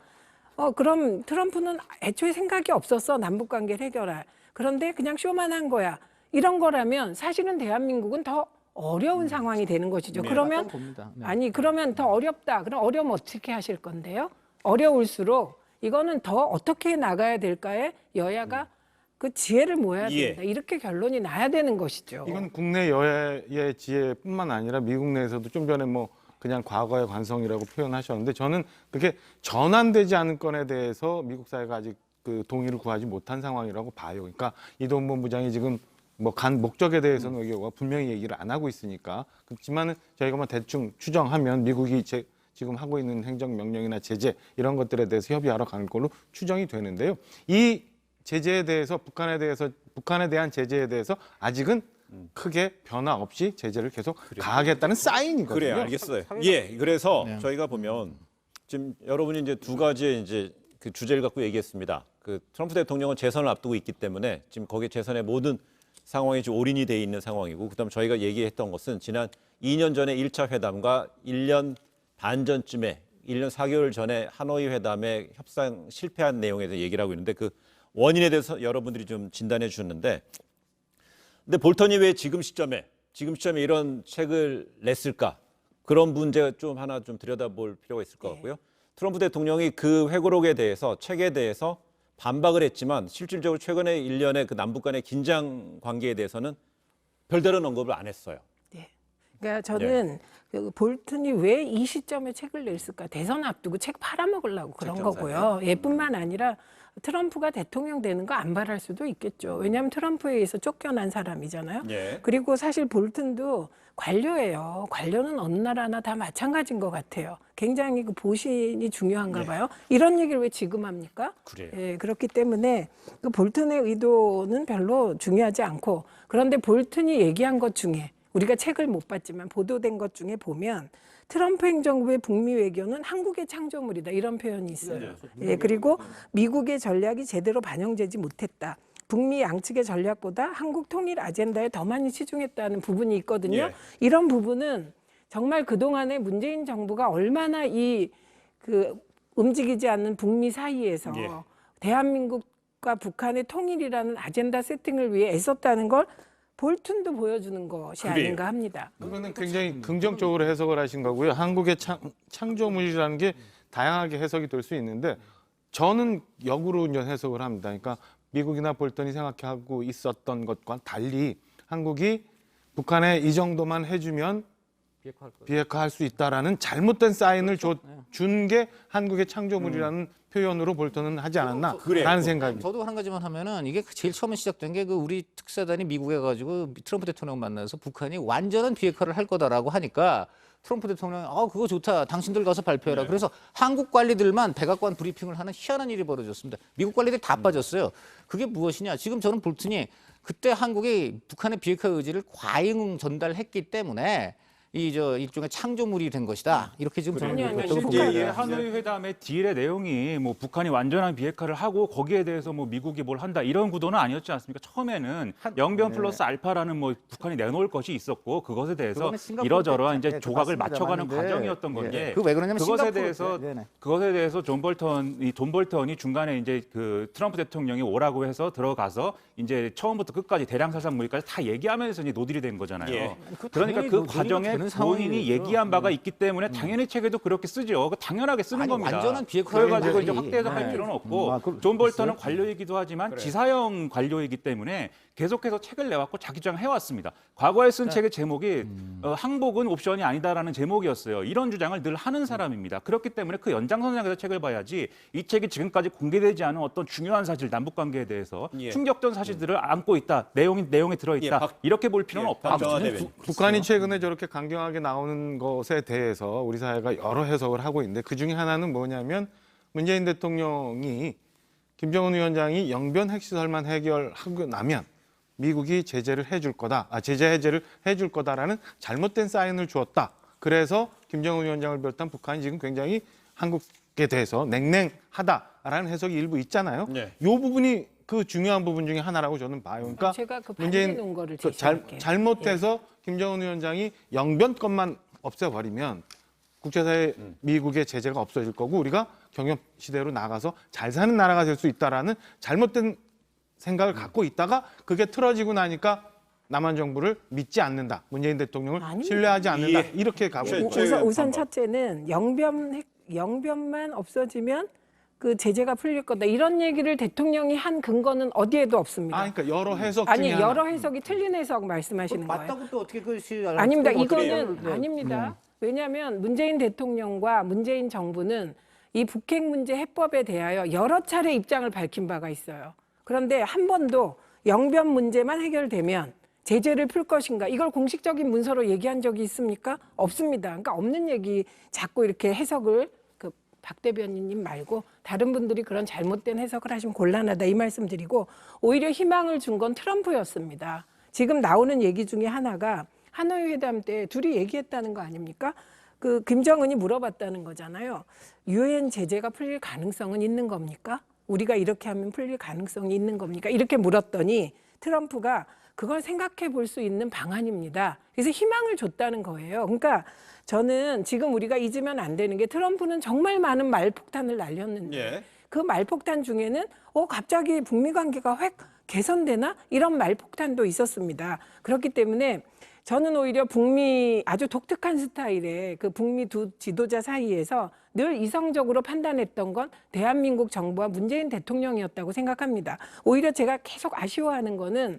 그럼 트럼프는 애초에 생각이 없었어. 남북관계를 해결할. 그런데 그냥 쇼만 한 거야. 이런 거라면 사실은 대한민국은 더 어려운 상황이 되는 것이죠. 그러면 봅니다. 네. 아니 그러면 더 어렵다. 그럼 어려우면 어떻게 하실 건데요? 어려울수록 이거는 더 어떻게 나가야 될까에 여야가 그 지혜를 모아야 예. 된다. 이렇게 결론이 나야 되는 것이죠. 이건 국내 여야의 지혜뿐만 아니라 미국 내에서도 좀 전에 뭐 그냥 과거의 관성이라고 표현하셨는데 저는 그게 전환되지 않은 건에 대해서 미국 사회가 아직 그 동의를 구하지 못한 상황이라고 봐요. 그러니까 이동 본부장이 지금 뭐 간 목적에 대해서는 의교가 분명히 얘기를 안 하고 있으니까 그렇지만은 저희가 뭐 대충 추정하면 미국이 지금 하고 있는 행정명령이나 제재 이런 것들에 대해서 협의하러 가는 걸로 추정이 되는데요. 이 제재에 대해서 북한에 대한 제재에 대해서 아직은 크게 변화 없이 제재를 계속 가하겠다는 사인이거든요. 그래요, 알겠어요. 예, 그래서 네. 저희가 보면 지금 여러분이 이제 두 가지의 이제 그 주제를 갖고 얘기했습니다. 그 트럼프 대통령은 재선을 앞두고 있기 때문에 지금 거기에 재선의 모든 상황이 지금 올인이 돼 있는 상황이고, 그다음 저희가 얘기했던 것은 지난 2년 전에 1차 회담과 1년 반 전쯤에 1년 4개월 전에 하노이 회담의 협상 실패한 내용에 대해서 얘기를 하고 있는데 그 원인에 대해서 여러분들이 좀 진단해 주셨는데, 근데 볼턴이 왜 지금 시점에 이런 책을 냈을까? 그런 문제 좀 하나 좀 들여다볼 필요가 있을 것 같고요. 트럼프 대통령이 그 회고록에 대해서 책에 대해서 반박을 했지만 실질적으로 최근에 1년의 그 남북 간의 긴장 관계에 대해서는 별다른 언급을 안 했어요. 그러니까 저는 그 볼튼이 왜 이 시점에 책을 냈을까? 대선 앞두고 책 팔아먹으려고 그런 거고요. 예뿐만 아니라 트럼프가 대통령 되는 거 안 바랄 수도 있겠죠. 왜냐하면 트럼프에 의해서 쫓겨난 사람이잖아요. 예. 그리고 사실 볼튼도 관료예요. 관료는 어느 나라나 다 마찬가지인 것 같아요. 굉장히 그 보신이 중요한가 봐요. 이런 얘기를 왜 지금 합니까? 그래요. 예, 그렇기 때문에 그 볼튼의 의도는 별로 중요하지 않고, 그런데 볼튼이 얘기한 것 중에 우리가 책을 못 봤지만 보도된 것 중에 보면 트럼프 행정부의 북미 외교는 한국의 창조물이다 이런 표현이 있어요. 예, 그리고 미국의 전략이 제대로 반영되지 못했다. 북미 양측의 전략보다 한국 통일 아젠다에 더 많이 치중했다는 부분이 있거든요. 예. 이런 부분은 정말 그동안에 문재인 정부가 얼마나 그 움직이지 않는 북미 사이에서 예. 대한민국과 북한의 통일이라는 아젠다 세팅을 위해 애썼다는 걸 볼튼도 보여주는 것이 그래요. 아닌가 합니다. 그거는 굉장히 긍정적으로 해석을 하신 거고요. 한국의 창조물이라는 게 다양하게 해석이 될 수 있는데 저는 역으로 이제 해석을 합니다. 그러니까 미국이나 볼턴이 생각하고 있었던 것과 달리 한국이 북한에 이 정도만 해주면 비핵화할 수 있다라는 잘못된 사인을 준 게 한국의 창조물이라는 표현으로 볼턴은 하지 않았나라는 생각이. 저도 한 가지만 하면은 이게 제일 처음에 시작된 게 그 우리 특사단이 미국에 가지고 트럼프 대통령 만나서 북한이 완전한 비핵화를 할 거다라고 하니까 트럼프 대통령이 그거 좋다. 당신들 가서 발표해라. 그래서 한국 관리들만 백악관 브리핑을 하는 희한한 일이 벌어졌습니다. 미국 관리들이 다 빠졌어요. 그게 무엇이냐? 지금 저는 볼튼이 그때 한국이 북한의 비핵화 의지를 과잉 전달했기 때문에 일종의 창조물이 된 것이다. 이렇게 지금 저는 아니요. 그렇다고 실제 봅니다. 예, 하노이 회담의 딜의 내용이 뭐 북한이 완전한 비핵화를 하고 거기에 대해서 뭐 미국이 뭘 한다 이런 구도는 아니었지 않습니까? 처음에는 영변 플러스 알파라는 뭐 북한이 내놓을 것이 있었고 그것에 대해서 그거는 싱가포르 이러저러한 이제 때 조각을 맞습니다. 맞춰가는 맞는데, 과정이었던 건데 그거 왜 그러냐면 그것에 대해서 존 볼턴이 중간에 이제 그 트럼프 대통령이 오라고 해서 들어가서 이제 처음부터 끝까지 대량살상 무기까지 다 얘기하면서 이제 노딜이 된 거잖아요. 예. 그러니까 그 과정에 본인이 얘기한 바가 있기 때문에 당연히 책에도 그렇게 쓰죠. 그 당연하게 쓰는 아니, 겁니다. 완전한 비핵화를 그래가지고 이제 말이. 확대해서 할 네. 필요는 없고 그 존 볼턴은 있어요? 관료이기도 하지만 지사형 관료이기 때문에 계속해서 책을 내왔고 자기 주장을 해왔습니다. 과거에 쓴 책의 제목이 항복은 옵션이 아니다라는 제목이었어요. 이런 주장을 늘 하는 사람입니다. 그렇기 때문에 그 연장선상에서 책을 봐야지 이 책이 지금까지 공개되지 않은 어떤 중요한 사실, 남북관계에 대해서 예. 충격적 사실들을 안고 있다. 내용에 들어있다. 예, 이렇게 볼 필요는 없다. 박정환 대변인. 북한이 최근에 저렇게 강경하게 나오는 것에 대해서 우리 사회가 여러 해석을 하고 있는데 그중에 하나는 뭐냐면 문재인 대통령이 김정은 위원장이 영변 핵시설만 해결하고 나면 미국이 제재를 해줄 거다. 제재 해제를 해줄 거다라는 잘못된 사인을 주었다. 그래서 김정은 위원장을 비롯한 북한이 지금 굉장히 한국에 대해서 냉랭하다라는 해석이 일부 있잖아요. 네. 이 부분이 그 중요한 부분 중에 하나라고 저는 봐요. 그러니까 제가 그 문재인 반대 논거를 그 제시할게요. 잘못해서 김정은 위원장이 영변권만 없애버리면 국제사회 미국의 제재가 없어질 거고 우리가 경협 시대로 나가서 잘 사는 나라가 될 수 있다라는 잘못된 생각을 갖고 있다가 그게 틀어지고 나니까 남한 정부를 믿지 않는다. 문재인 대통령을 아닙니다. 신뢰하지 않는다. 예. 이렇게 가고 제- 있고. 제- 우선 방법. 첫째는 영변만 없어지면 그 제재가 풀릴 거다. 이런 얘기를 대통령이 한 근거는 어디에도 없습니다. 그러니까 여러 해석 아니 중에 하나. 여러 해석이 틀린 해석 말씀하시는 거예요. 맞다고 또 어떻게 그것이 아닙니다. 어떻게 이거는 네. 아닙니다. 왜냐하면 문재인 대통령과 문재인 정부는 이 북핵 문제 해법에 대하여 여러 차례 입장을 밝힌 바가 있어요. 그런데 한 번도 영변 문제만 해결되면 제재를 풀 것인가 이걸 공식적인 문서로 얘기한 적이 있습니까? 없습니다. 그러니까 없는 얘기 자꾸 이렇게 해석을 그 박 대변인님 말고 다른 분들이 그런 잘못된 해석을 하시면 곤란하다 이 말씀드리고 오히려 희망을 준 건 트럼프였습니다. 지금 나오는 얘기 중에 하나가 하노이 회담 때 둘이 얘기했다는 거 아닙니까? 그 김정은이 물어봤다는 거잖아요. 유엔 제재가 풀릴 가능성은 있는 겁니까? 우리가 이렇게 하면 풀릴 가능성이 있는 겁니까? 이렇게 물었더니 트럼프가 그걸 생각해 볼 수 있는 방안입니다. 그래서 희망을 줬다는 거예요. 그러니까 저는 지금 우리가 잊으면 안 되는 게 트럼프는 정말 많은 말폭탄을 날렸는데 예. 그 말폭탄 중에는 갑자기 북미 관계가 확 개선되나? 이런 말폭탄도 있었습니다. 그렇기 때문에 저는 오히려 북미 아주 독특한 스타일의 그 북미 두 지도자 사이에서 늘 이성적으로 판단했던 건 대한민국 정부와 문재인 대통령이었다고 생각합니다. 오히려 제가 계속 아쉬워하는 거는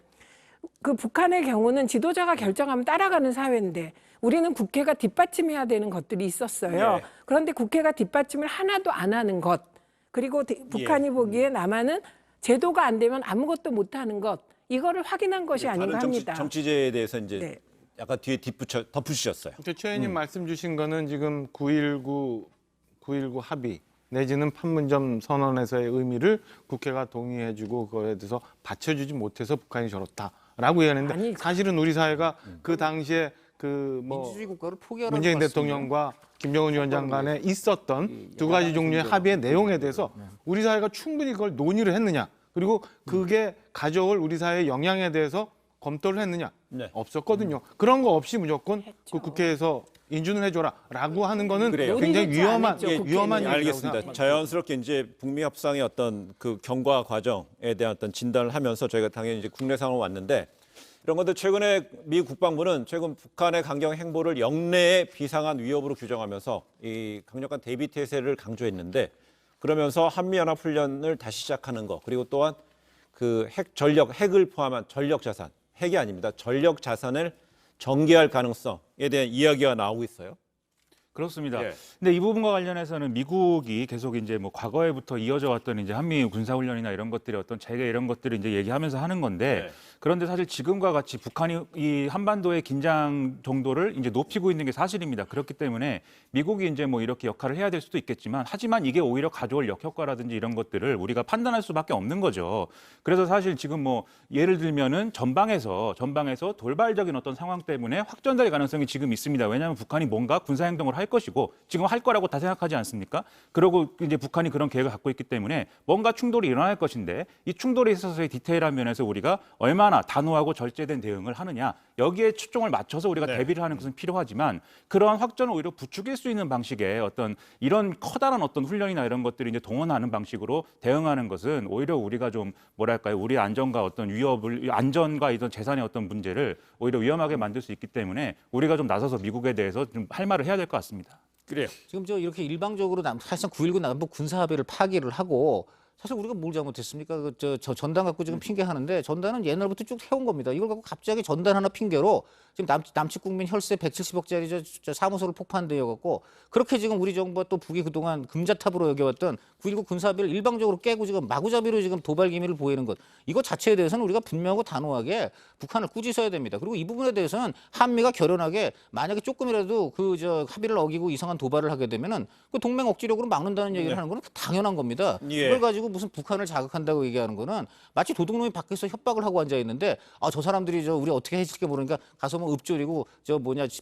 그 북한의 경우는 지도자가 결정하면 따라가는 사회인데 우리는 국회가 뒷받침해야 되는 것들이 있었어요. 네. 그런데 국회가 뒷받침을 하나도 안 하는 것 그리고 북한이 보기에 남한은 제도가 안 되면 아무것도 못하는 것 이거를 확인한 것이 아닌가 다른 합니다. 정치제에 대해서 이제 네. 약간 뒤에 덧붙이셨어요. 최 의원님 말씀 주신 거는 지금 9.19 합의 내지는 판문점 선언에서의 의미를 국회가 동의해주고 그거에 대해서 받쳐주지 못해서 북한이 저렇다라고 얘기했는데 아니, 사실은 우리 사회가 그 당시에 그 뭐 민주주의 국가를 포기하라는 문재인 말씀이에요. 대통령과 김정은 위원장 간에 있었던 두 가지 종류의 합의의 내용에 대해서 우리 사회가 충분히 그걸 논의를 했느냐 그리고 그게 가져올 우리 사회의 영향에 대해서 검토를 했느냐 네. 없었거든요. 그런 거 없이 무조건 그 국회에서 인준을 해줘라라고 하는 거는 그래요. 굉장히 논의했지 위험한 않았죠, 국회는. 위험한 얘기라고 알겠습니다. 생각합니다. 자연스럽게 이제 북미 협상의 어떤 그 경과 과정에 대한 어떤 진단을 하면서 저희가 당연히 이제 국내 상황 왔는데 이런 것들 최근에 미 국방부는 최근 북한의 강경 행보를 영내의 비상한 위협으로 규정하면서 이 강력한 대비 태세를 강조했는데 그러면서 한미연합 훈련을 다시 시작하는 거 그리고 또한 그 핵을 포함한 전력 자산 핵이 아닙니다. 전력 자산을 전개할 가능성에 대한 이야기가 나오고 있어요. 그렇습니다. 예. 근데 이 부분과 관련해서는 미국이 계속 이제 뭐 과거에부터 이어져 왔던 이제 한미 군사 훈련이나 이런 것들이 어떤 재개 이런 것들을 이제 얘기하면서 하는 건데 네. 그런데 사실 지금과 같이 북한이 이 한반도의 긴장 정도를 이제 높이고 있는 게 사실입니다. 그렇기 때문에 미국이 이제 뭐 이렇게 역할을 해야 될 수도 있겠지만 하지만 이게 오히려 가져올 역효과라든지 이런 것들을 우리가 판단할 수밖에 없는 거죠. 그래서 사실 지금 뭐 예를 들면은 전방에서 돌발적인 어떤 상황 때문에 확전될 가능성이 지금 있습니다. 왜냐하면 북한이 뭔가 군사 행동을 할 것이고 지금 할 거라고 다 생각하지 않습니까? 그리고 이제 북한이 그런 계획을 갖고 있기 때문에 뭔가 충돌이 일어날 것인데 이 충돌에 있어서의 디테일한 면에서 우리가 얼마나 단호하고 절제된 대응을 하느냐 여기에 초점을 맞춰서 우리가 네. 대비를 하는 것은 필요하지만 그러한 확전을 오히려 부추길 수 있는 방식의 어떤 이런 커다란 어떤 훈련이나 이런 것들이 이제 동원하는 방식으로 대응하는 것은 오히려 우리가 좀 뭐랄까요 우리 안전과 어떤 안전과 이런 재산의 어떤 문제를 오히려 위험하게 만들 수 있기 때문에 우리가 좀 나서서 미국에 대해서 좀 할 말을 해야 될 것 같습니다. 그래요. 지금 저 이렇게 일방적으로 사실상 9.19 남북 군사 합의를 파기를 하고 사실 우리가 뭘 잘못했습니까? 저 전단 갖고 지금 핑계하는데 전단은 옛날부터 쭉 해온 겁니다. 이걸 갖고 갑자기 전단 하나 핑계로 지금 남측국민 혈세 170억짜리 저 사무소를 폭파한대요 갖고 그렇게 지금 우리 정부가 또 북이 그동안 금자탑으로 여겨왔던 9.19 군사합의를 일방적으로 깨고 지금 마구잡이로 지금 도발 기미를 보이는 것 이거 자체에 대해서는 우리가 분명하고 단호하게 북한을 꾸짖어야 됩니다. 그리고 이 부분에 대해서는 한미가 결연하게 만약에 조금이라도 그 합의를 어기고 이상한 도발을 하게 되면은 그 동맹 억지력으로 막는다는 얘기를 하는 건 당연한 겁니다. 예. 그걸 가지고 무슨 북한을 자극한다고 얘기하는 거는 마치 도둑놈이 밖에서 협박을 하고 앉아 있는데 저 사람들이 우리 어떻게 해줄게 모르니까 가서 뭐 읊조리고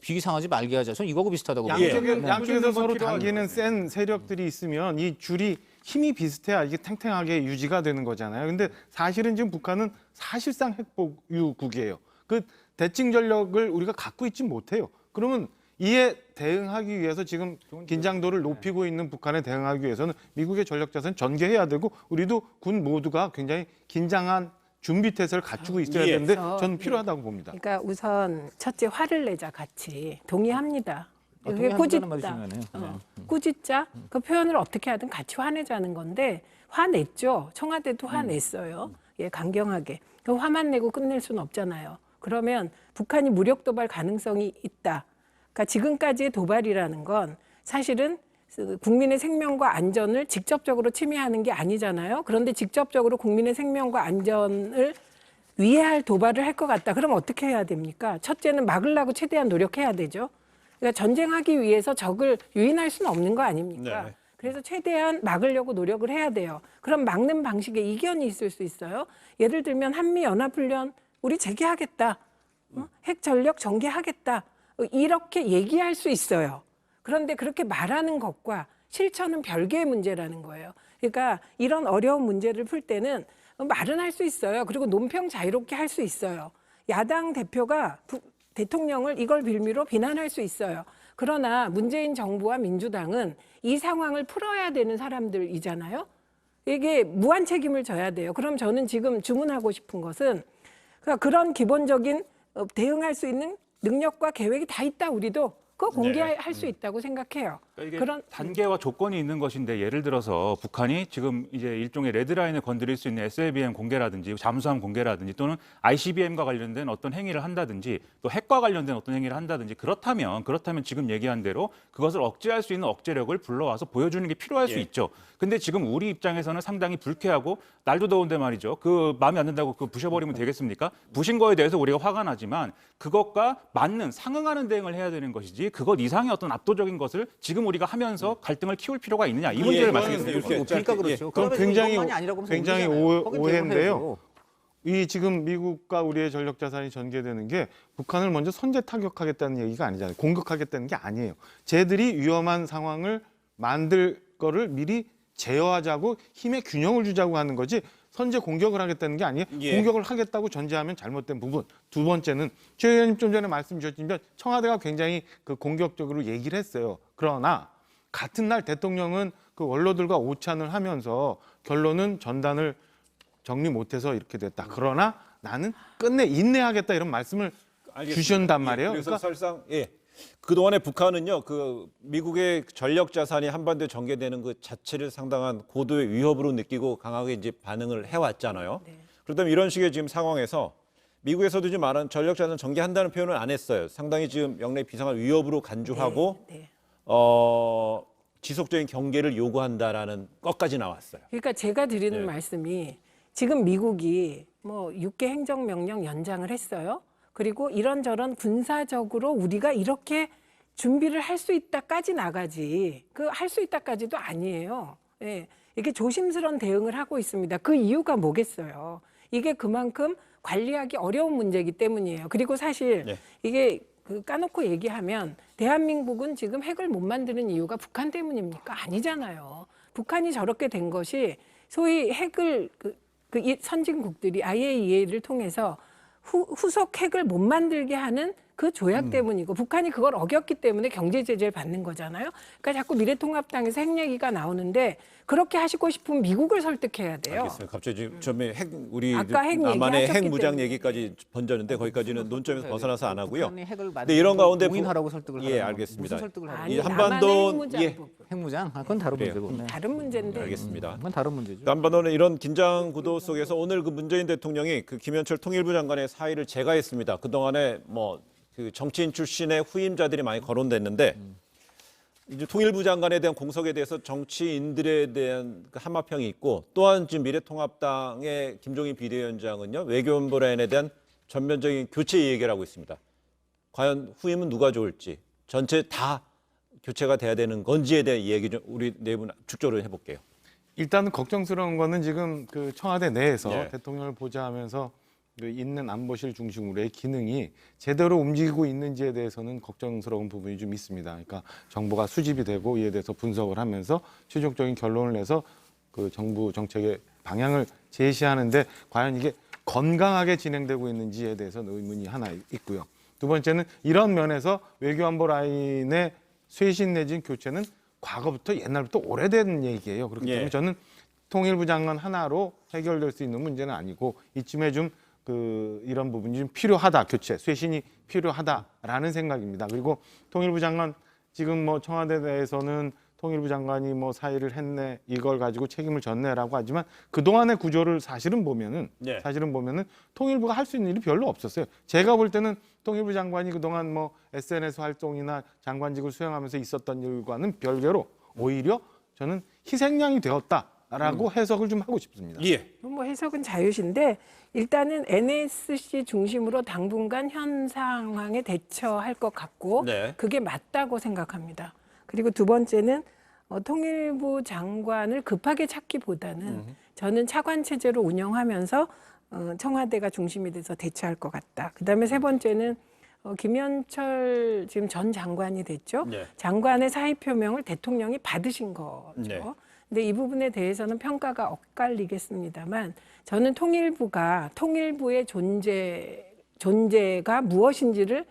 비상하지 말게 하자. 저는 이거하고 비슷하다고 봐요. 양쪽에서 서로 필요한 당기는 센 세력들이 있으면 이 줄이 힘이 비슷해야 이게 탱탱하게 유지가 되는 거잖아요. 근데 사실은 지금 북한은 사실상 핵보유국이에요. 그 대칭 전력을 우리가 갖고 있지 못해요. 그러면 이에 대응하기 위해서 지금 긴장도를 높이고 있는 북한에 대응하기 위해서는 미국의 전력 자산 전개해야 되고 우리도 군 모두가 굉장히 긴장한 준비 태세를 갖추고 있어야 되는데 저는 필요하다고 봅니다. 그러니까 우선 첫째 화를 내자 같이 동의합니다. 그게 동의한다는 말이 꾸짖다. 중요하네요. 꾸짖자 그 표현을 어떻게 하든 같이 화내자는 건데 화냈죠. 청와대도 화냈어요. 예, 강경하게. 그 화만 내고 끝낼 수는 없잖아요. 그러면 북한이 무력 도발 가능성이 있다. 그러니까 지금까지의 도발이라는 건 사실은 국민의 생명과 안전을 직접적으로 침해하는 게 아니잖아요. 그런데 직접적으로 국민의 생명과 안전을 위해할 도발을 할 것 같다. 그럼 어떻게 해야 됩니까? 첫째는 막으려고 최대한 노력해야 되죠. 그러니까 전쟁하기 위해서 적을 유인할 수는 없는 거 아닙니까? 네. 그래서 최대한 막으려고 노력을 해야 돼요. 그럼 막는 방식에 이견이 있을 수 있어요. 예를 들면 한미연합훈련 우리 재개하겠다. 핵 전력 전개하겠다. 이렇게 얘기할 수 있어요. 그런데 그렇게 말하는 것과 실천은 별개의 문제라는 거예요. 그러니까 이런 어려운 문제를 풀 때는 말은 할 수 있어요. 그리고 논평 자유롭게 할 수 있어요. 야당 대표가 대통령을 이걸 빌미로 비난할 수 있어요. 그러나 문재인 정부와 민주당은 이 상황을 풀어야 되는 사람들이잖아요. 이게 무한 책임을 져야 돼요. 그럼 저는 지금 주문하고 싶은 것은 그러니까 그런 기본적인 대응할 수 있는 능력과 계획이 다 있다. 우리도 그거 공개할 수 있다고 생각해요. 그러니까 이게 그런 단계와 조건이 있는 것인데 예를 들어서 북한이 지금 이제 일종의 레드라인을 건드릴 수 있는 SLBM 공개라든지 잠수함 공개라든지 또는 ICBM과 관련된 어떤 행위를 한다든지 또 핵과 관련된 어떤 행위를 한다든지 그렇다면 지금 얘기한 대로 그것을 억제할 수 있는 억제력을 불러와서 보여주는 게 필요할 수 있죠. 근데 지금 우리 입장에서는 상당히 불쾌하고 날도 더운데 말이죠. 그 마음에 안 든다고 그 부셔버리면 되겠습니까? 부신 거에 대해서 우리가 화가 나지만 그것과 맞는 상응하는 대응을 해야 되는 것이지 그것 이상의 어떤 압도적인 것을 지금 우리가 하면서 갈등을 키울 필요가 있느냐 이 문제를 말씀드리는 거죠. 그러니까 그렇죠. 그럼 그러면 굉장히 오해인데요. 오해인데요. 이 지금 미국과 우리의 전력 자산이 전개되는 게 북한을 먼저 선제 타격하겠다는 얘기가 아니잖아요. 공격하겠다는 게 아니에요. 쟤들이 위험한 상황을 만들 거를 미리 제어하자고 힘의 균형을 주자고 하는 거지 선제 공격을 하겠다는 게 아니에요. 공격을 하겠다고 전제하면 잘못된 부분. 두 번째는 최 의원님 좀 전에 말씀 주셨지만 청와대가 굉장히 그 공격적으로 얘기를 했어요. 그러나 같은 날 대통령은 그 원로들과 오찬을 하면서 결론은 전단을 정리 못해서 이렇게 됐다. 그러나 나는 끝내 인내하겠다 이런 말씀을 주셨단 말이에요. 그래서 그러니까 사실상 그동안에 북한은요, 그 미국의 전력 자산이 한반도에 전개되는 그 자체를 상당한 고도의 위협으로 느끼고 강하게 이제 반응을 해왔잖아요. 그렇다면 이런 식의 지금 상황에서 미국에서도 지금 말한 전력 자산 전개한다는 표현을 안 했어요. 상당히 지금 영내 비상을 위협으로 간주하고 지속적인 경계를 요구한다라는 것까지 나왔어요. 그러니까 제가 드리는 말씀이 지금 미국이 뭐 6개 행정명령 연장을 했어요. 그리고 이런저런 군사적으로 우리가 이렇게 준비를 할 수 있다까지 나가지 그 할 수 있다까지도 아니에요. 이렇게 조심스러운 대응을 하고 있습니다. 그 이유가 뭐겠어요? 이게 그만큼 관리하기 어려운 문제이기 때문이에요. 그리고 사실 이게 까놓고 얘기하면 대한민국은 지금 핵을 못 만드는 이유가 북한 때문입니까? 아니잖아요. 북한이 저렇게 된 것이 소위 핵을 이 선진국들이 IAEA를 통해서 후속 핵을 못 만들게 하는 그 조약 때문이고 북한이 그걸 어겼기 때문에 경제 제재를 받는 거잖아요. 그러니까 자꾸 미래통합당에서 핵 얘기가 나오는데 그렇게 하시고 싶으면 미국을 설득해야 돼요. 알겠습니다. 갑자기 지금 처음에 우리 아까 핵 남한의 얘기하셨기 핵 무장 때문에. 얘기까지 번졌는데 거기까지는 논점에서 벗어나서 안 하고요. 북한이 핵을 근데 이런 가운데 동인하라고 설득을 하라는 알겠습니다. 무슨 설득을 하라는 아니, 이 남한의 한반도- 핵무장 부분. 핵무장? 그건 다른 그래요. 문제고. 다른 문제인데 알겠습니다. 그건 다른 문제죠. 한반도는 이런 긴장 구도 속에서 오늘 그 문재인 대통령이 그 김현철 통일부 장관의 사의를 제가했습니다. 그동안에 뭐 그 정치인 출신의 후임자들이 많이 거론됐는데 이제 통일부 장관에 대한 공석에 대해서 정치인들에 대한 그 한마평이 있고 또한 지금 미래통합당의 김종인 비대위원장은요 외교안보 라인에 대한 전면적인 교체 얘기를 하고 있습니다. 과연 후임은 누가 좋을지 전체 다 교체가 돼야 되는 건지에 대한 이야기 좀 우리 네 분 축조를 해볼게요. 일단은 걱정스러운 거는 지금 그 청와대 내에서 네. 대통령을 보좌하면서 그 있는 안보실 중심으로의 기능이 제대로 움직이고 있는지에 대해서는 걱정스러운 부분이 좀 있습니다. 그러니까 정보가 수집이 되고 이에 대해서 분석을 하면서 최종적인 결론을 내서 그 정부 정책의 방향을 제시하는데 과연 이게 건강하게 진행되고 있는지에 대해서는 의문이 하나 있고요. 두 번째는 이런 면에서 외교안보 라인의 쇄신 내진 교체는 과거부터 옛날부터 오래된 얘기예요. 그렇기 때문에 예. 저는 통일부 장관 하나로 해결될 수 있는 문제는 아니고 이쯤에 좀 그 이런 부분이 좀 필요하다, 교체, 쇄신이 필요하다라는 생각입니다. 그리고 통일부 장관 지금 뭐 청와대 내에서는 통일부 장관이 뭐 사의를 했네, 이걸 가지고 책임을 졌네라고 하지만 그 동안의 구조를 사실은 보면은 통일부가 할 수 있는 일이 별로 없었어요. 제가 볼 때는 통일부 장관이 그 동안 뭐 SNS 활동이나 장관직을 수행하면서 있었던 일과는 별개로 오히려 저는 희생양이 되었다라고 해석을 좀 하고 싶습니다. 예. 뭐 해석은 자유신데 일단은 NSC 중심으로 당분간 현 상황에 대처할 것 같고 네. 그게 맞다고 생각합니다. 그리고 두 번째는 통일부 장관을 급하게 찾기보다는 저는 차관 체제로 운영하면서 청와대가 중심이 돼서 대처할 것 같다. 그다음에 세 번째는 김현철 지금 전 장관이 됐죠. 네. 장관의 사의 표명을 대통령이 받으신 거죠. 네. 근데 이 부분에 대해서는 평가가 엇갈리겠습니다만 저는 통일부의 존재가 무엇인지를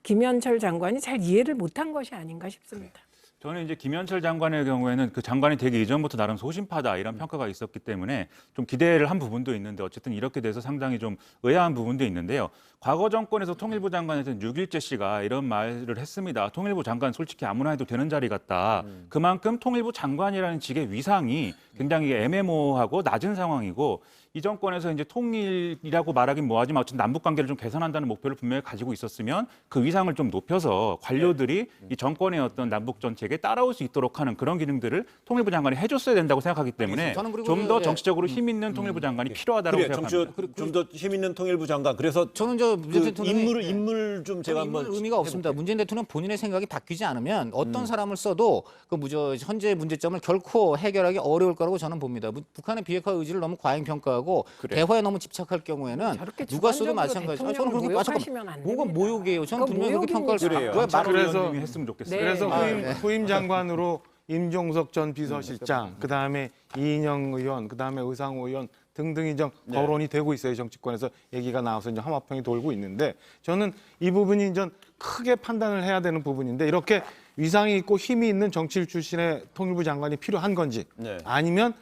김현철 장관이 잘 이해를 못한 것이 아닌가 싶습니다. 저는 이제 김현철 장관의 경우에는 그 장관이 되기 이전부터 나름 소심파다 이런 평가가 있었기 때문에 좀 기대를 한 부분도 있는데 어쨌든 이렇게 돼서 상당히 좀 의아한 부분도 있는데요. 과거 정권에서 통일부 장관이었던 육일째 씨가 이런 말을 했습니다. 통일부 장관 솔직히 아무나 해도 되는 자리 같다. 그만큼 통일부 장관이라는 직의 위상이 굉장히 애매모호하고 낮은 상황이고 이 정권에서 이제 통일이라고 말하긴 뭐하지만 어쨌든 남북 관계를 좀 개선한다는 목표를 분명히 가지고 있었으면 그 위상을 좀 높여서 관료들이 이 정권의 어떤 남북 정책에 따라올 수 있도록 하는 그런 기능들을 통일부 장관이 해줬어야 된다고 생각하기 때문에 저는 그리고 좀 더 예. 정치적으로 힘 있는 통일부 장관이 필요하다고 생각합니다. 좀 더 힘 있는 통일부 장관. 그래서 저는 저 문재인 그 대통령이 인물 좀 제가 인물 한번 의미가 없습니다. 문재인 대통령 본인의 생각이 바뀌지 않으면 어떤 사람을 써도 그 현재 문제점을 결코 해결하기 어려울 거라고 저는 봅니다. 북한의 비핵화 의지를 너무 과잉 평가하고 대화에 너무 집착할 경우에는 저렇게 누가 써도 주관적으로 마찬가지죠. 저는 그렇게 모욕하시면 안 뭐가 됩니다. 모욕이에요. 저는 그건 분명히 그렇게 평가할 수 그래요. 있어요. 왜 말을 그래서- 의원님이 했으면 좋겠어요. 네. 그래서 아, 후임 장관으로 임종석 전 비서실장, 그다음에 이인영 의원, 그다음에 의상호 의원 등등이 좀 거론이 되고 있어요. 정치권에서 얘기가 나와서 이제 함화평이 돌고 있는데 저는 이 부분이 좀 크게 판단을 해야 되는 부분인데 이렇게 위상이 있고 힘이 있는 정치인 출신의 통일부 장관이 필요한 건지 네. 아니면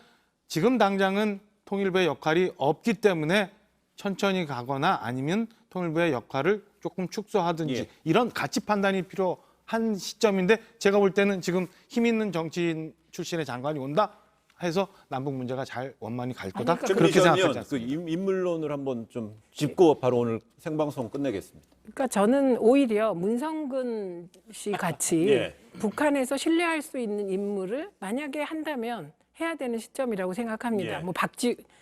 지금 당장은 통일부의 역할이 없기 때문에 천천히 가거나 아니면 통일부의 역할을 조금 축소하든지 예. 이런 가치 판단이 필요한 시점인데 제가 볼 때는 지금 힘 있는 정치인 출신의 장관이 온다 해서 남북 문제가 잘 원만히 갈 거다. 그러니까 그렇게 생각하지 그 않습니다. 인물론을 한번 좀 짚고 바로 오늘 생방송 끝내겠습니다. 그러니까 저는 오히려 문성근 씨 같이 예. 북한에서 신뢰할 수 있는 인물을 만약에 한다면 해야 되는 시점이라고 생각합니다. 예. 뭐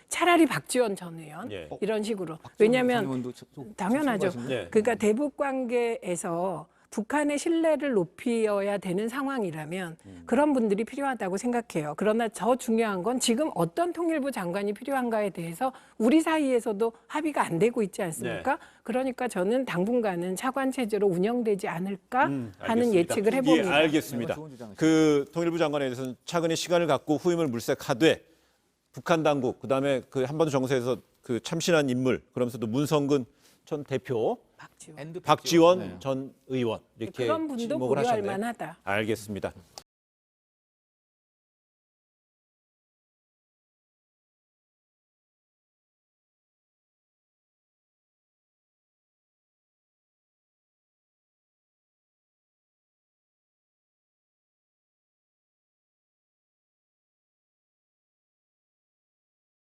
차라리 박지원 전 의원 예. 이런 식으로. 왜냐하면 의원도 당연하죠. 네. 그러니까 대북 관계에서 북한의 신뢰를 높여야 되는 상황이라면 그런 분들이 필요하다고 생각해요. 그러나 더 중요한 건 지금 어떤 통일부 장관이 필요한가에 대해서 우리 사이에서도 합의가 안 되고 있지 않습니까? 네. 그러니까 저는 당분간은 차관 체제로 운영되지 않을까 하는 알겠습니다. 예측을 해봅니다. 예, 알겠습니다. 그 통일부 장관에 대해서는 차근히 시간을 갖고 후임을 물색하되 북한 당국 그다음에 그 한반도 정세에서 그 참신한 인물 그러면서도 문성근 전 대표, 박지원. 박지원 전 의원 이렇게 그런 분도 지목을 고려할 하셨네요. 만하다. 알겠습니다.